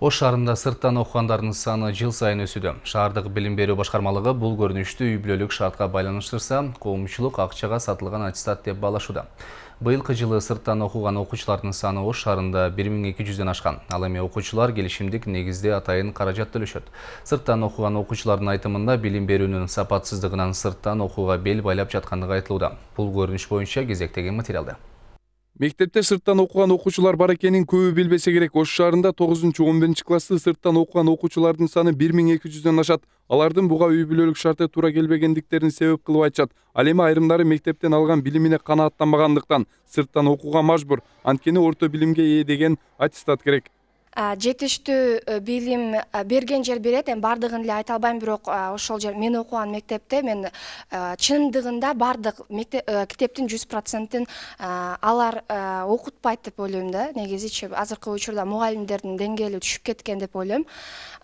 Ош шаарында сырттан окугандардын саны жыл сайын өсүүдө. Шаардык билим берүү башкармалыгы бул көрүнүштү үй бүлөлүк шартка байланыштырса, коомчулук акчага сатылган аттестат деп баалашууда. Быйылкы жылы сырттан окуган окуучулардын саны Ош шаарында 1200дөн ашкан. Ал эми окуучулар келишимдик негизде атайын каражат төлөшөт. Сырттан окуган окуучулардын айтымында билим берүүнүн сапатсыздыгынан сырттан окууга бел байлап жаткандыгы айтылууда. Бул көрүнүш боюнча кезектеги материалда. Мектепте сырттан окуган окуучулар бар экенин көбү билбесе керек. Ош шаарында 9-11 классты сырттан окуган окуучулардын саны 1200дөн ашат. Алардын буга үй бүлөлүк шарты туура келбегендиктерин себеп кылып айтышат. Ал эми айрымдары мектептен алган билимине канааттанбагандыктан сырттан окууга мажбур. Анткени орто билимге ээ деген аттестат керек. Жетиштүү билим берген жер берет, эми бардыгын эле айта албайм, бирок ошол жер мен окуган мектепте мен чындыгында бардык китептин 100%-ин алар окутпайт деп ойлойм да. Негизичи азыркы учурда мугалимдердин деңгээли түшүп кеткен деп ойлойм.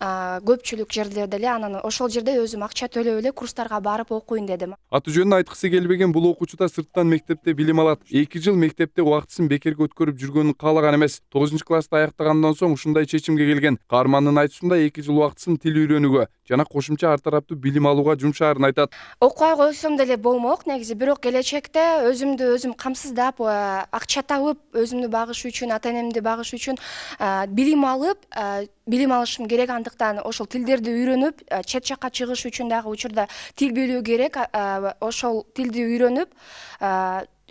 Көпчүлүк жерлерде эле анан ошол жерде өзүм акча төлөп эле курстарга барып окуйн дедим. Аты жөнүн айткысы келбеген бул окуучу да сырттан мектепте билим алат. 2 жыл мектепте убактысын бекерге өткөрүп жүргөнүн каалаган эмес. 9-классты аяктагандан соң ушундай чечимге келген. Каармандын айтуусунда 2 жыл убактысын тил үйрөнүүгө жана кошумча ар тараптуу билим алууга жумшаарын айтат. Окуй койсом деле болмок негизи, бирок келечекте өзүм камсыздап, акча табып, өзүмдү багыш үчүн, ата энемди багыш үчүн билим алып, билим алышым керек. Андыктан ошол тилдерди үйрөнүп, чет жакка чыгыш үчүн дагы учурда тил билүү керек. Ошол тилди үйрөнүп,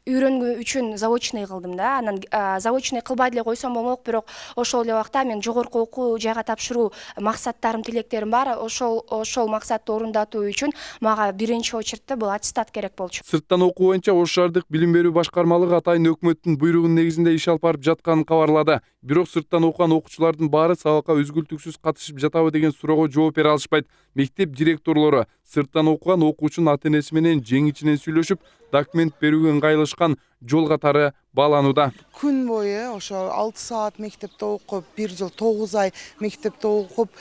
үйрөнгө үчүн заочный кылдым да. Анан заочный кылбай деле койсом болмок, бирок ошол эле убакта мен жогорку окуу жайга тапшыруу максаттарым, тилектерим бар. Ошол максатты орундатуу үчүн мага биринчи очередте бул аттестат керек болчу. Сырттан окуу боюнча Ош шаардык билим берүү башкармалыгы атайын өкмөттүн буйругунун негизинде иш алып барып жатканын кабарлады. Бирок сырттан окуган окуучулардын баары сабакка үзгүлтүксүз катышып жатабы деген суроого жооп бере алышпайт. Мектеп директорлору сырттан окуган окуучунун ата энеси менен жең ичинен сүйлөшүп, документ берүүгө ыңгайлашкан жол катары бааланууда. Күн бою ошо 6 саат мектепте окуп, 1 жыл 9 ай мектепте окуп,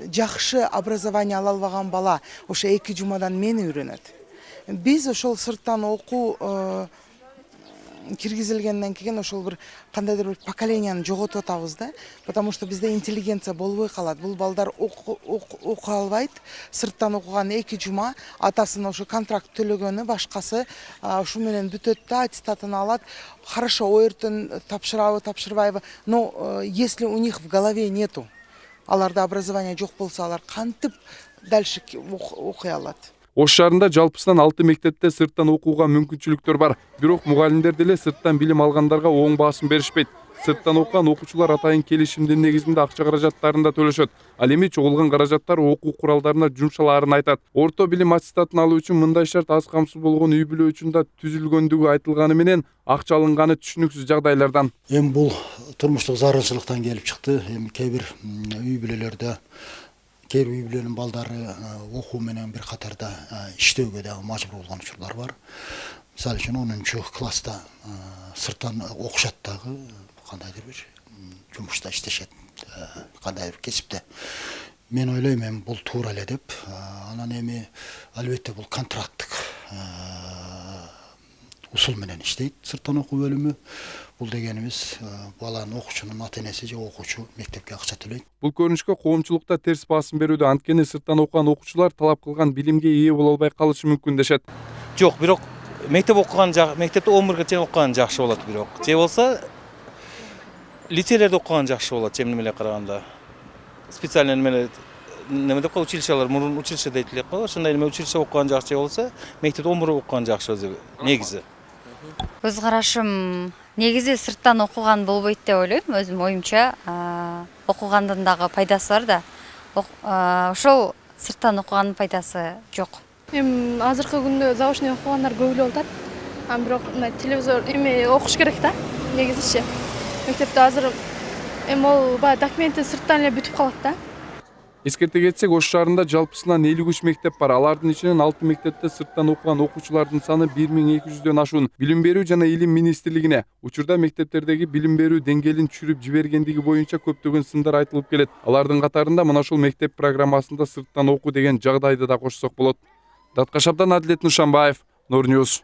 жакшы образование ала албаган бала ошо 2 жумадан мени үйрөнөт. Биз ошол сырттан окуу киргизилгенден кийин ошол бир кандайдыр бир поколенияны жоготуп атабыз да, потому что бизде интеллигенция болбой калат. Бул балдар окуя албайт. Сырттан окуган 2 жума атасына ошо контракт төлөгөнү башкасы ушу менен бүтөт да, аттестатын алат. Хорошо, оертен тапшырабы, тапшырбайбы, но если у них в голове нету, аларда образование жок болсо, алар кантип дальше окуй алат? Ош шаарында жалпысынан 6 мектепте сырттан окууга мүмкүнчүлүктөр бар. Бирок мугалимдер деле сырттан билим алгандарга оң баасын беришпейт. Сырттан окуган окуучулар атайын келишимдин негизинде акча каражаттарын да төлөшөт. Ал эми чогулган каражаттар окуу куралдарына жумшалаарын айтат. Орто билим аттестатын алуу үчүн мындай шарт аз камсыз болгон үй бүлө үчүн да түзүлгөндүгү айтылганы менен акча алынганы түшүнүксүз жагдайлардан. Эми бул турмуштук зарылчылыктан келип чыкты. Эми кээ бир үй бүлөлөрдө кээ бир үй бүлөнүн балдары окуу менен бир катарда иштөөгө дагы мажбур болгон учурлар бар. Мисалы үчүн 10-класста сырттан окушат дагы, кандайдыр бир жумушта иштешет, кандайдыр бир кесипте. Мен ойлойм, эми бул туура эле деп. Анан эми албетте бул контракттык усул менен иштейт сырттан окуу бөлүмү. Бул дегенибиз баланын окуучунун ата энеси же окуучу мектепке акча төлөйт. Бул көрүнүшкө коомчулукта терс баасын берүүдө, анткени сырттан окуган окуучулар талап кылган билимге ээ боло албай калышы мүмкүн дешет. Жок, бирок мектепте 11-ге чейин окуган жакшы болот, бирок же болсо лицейлерде окуган жакшы болот, эмнемеле караганда. Специальный неме деп училищалар, мурун училище дейт элек го, ошондой неме училище окуган жакшы болсо, мектепте 11 окуган жакшы өзү негизи. Өз карашым негизи сырттан окуган болбойт деп ойлойм, өзүм оюмча. Окугандын дагы пайдасы бар да. Ошол сырттан окуганын пайдасы жок. Азыркы күндө заочный окугандар көп эле болот. Бирок телевизор окуш керек да, негизичи. Мектепте азыр ол документи сырттан эле бүтүп калат да. Эскерте кетсек, Ош шаарында жалпысынан 53 мектеп бар. Алардын ичинен 6 мектепте сырттан окуган окуучулардын саны 1200дөн ашуун. Билим берүү жана илим министрлигине учурда мектептердеги билим берүү деңгээлин түшүрүп жибергендиги боюнча көптөгөн сындар айтылып келет. Алардын катарында мына ушул мектеп программасында сырттан окуу деген жагдайды да кошсок болот. Даткашабдан Адилет Нушанбаев, Нур Ньюс.